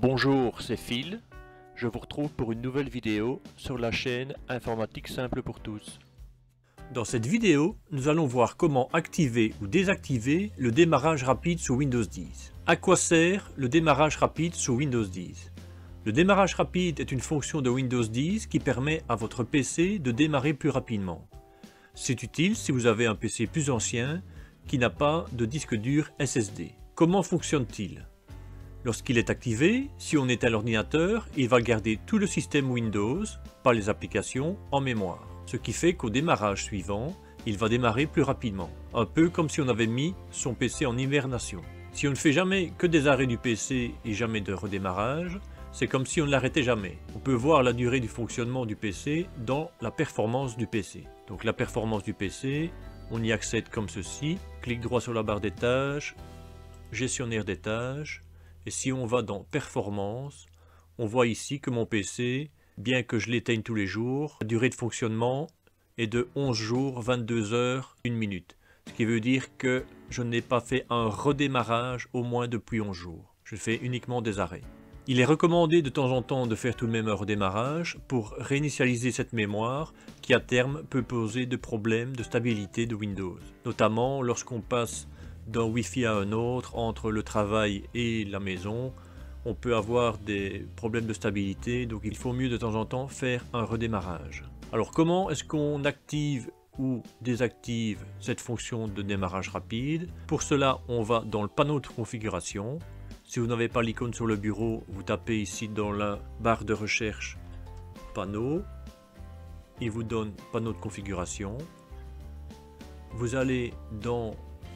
Bonjour, c'est Phil. Je vous retrouve pour une nouvelle vidéo sur la chaîne Informatique Simple pour tous. Dans cette vidéo, nous allons voir comment activer ou désactiver le démarrage rapide sous Windows 10. À quoi sert le démarrage rapide sous Windows 10? Le démarrage rapide est une fonction de Windows 10 qui permet à votre PC de démarrer plus rapidement. C'est utile si vous avez un PC plus ancien qui n'a pas de disque dur SSD. Comment fonctionne-t-il? Lorsqu'il est activé, si on éteint l'ordinateur, il va garder tout le système Windows, pas les applications, en mémoire. Ce qui fait qu'au démarrage suivant, il va démarrer plus rapidement. Un peu comme si on avait mis son PC en hibernation. Si on ne fait jamais que des arrêts du PC et jamais de redémarrage, c'est comme si on ne l'arrêtait jamais. On peut voir la durée du fonctionnement du PC dans la performance du PC. Donc la performance du PC, on y accède comme ceci. Clic droit sur la barre des tâches, gestionnaire des tâches. Et si on va dans performance, on voit ici que mon PC, bien que je l'éteigne tous les jours, la durée de fonctionnement est de 11 jours, 22 heures, 1 minute. Ce qui veut dire que je n'ai pas fait un redémarrage au moins depuis 11 jours. Je fais uniquement des arrêts. Il est recommandé de temps en temps de faire tout de même un redémarrage pour réinitialiser cette mémoire qui à terme peut poser de problèmes de stabilité de Windows. Notamment lorsqu'on passe d'un Wi-Fi à un autre, entre le travail et la maison, on peut avoir des problèmes de stabilité, donc il faut mieux de temps en temps faire un redémarrage. Alors comment est-ce qu'on active ou désactive cette fonction de démarrage rapide? Pour cela, on va dans le panneau de configuration. Si vous n'avez pas l'icône sur le bureau, vous tapez ici dans la barre de recherche panneau. Il vous donne panneau de configuration. Vous allez dans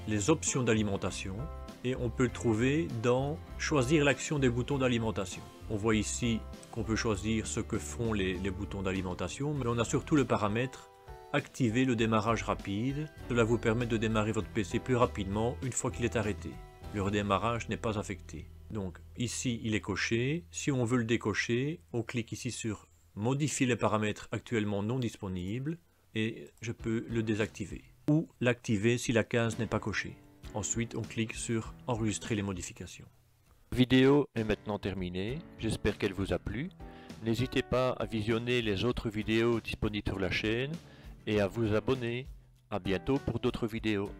les options d'alimentation et on peut le trouver dans choisir l'action des boutons d'alimentation. On voit ici qu'on peut choisir ce que font les boutons d'alimentation, mais on a surtout le paramètre activer le démarrage rapide. Cela vous permet de démarrer votre PC plus rapidement une fois qu'il est arrêté. Le redémarrage n'est pas affecté. Donc ici il est coché. Si on veut le décocher, on clique ici sur modifier les paramètres actuellement non disponibles et je peux le désactiver ou l'activer si la case n'est pas cochée. Ensuite, on clique sur enregistrer les modifications. La vidéo est maintenant terminée. J'espère qu'elle vous a plu. N'hésitez pas à visionner les autres vidéos disponibles sur la chaîne et à vous abonner. À bientôt pour d'autres vidéos.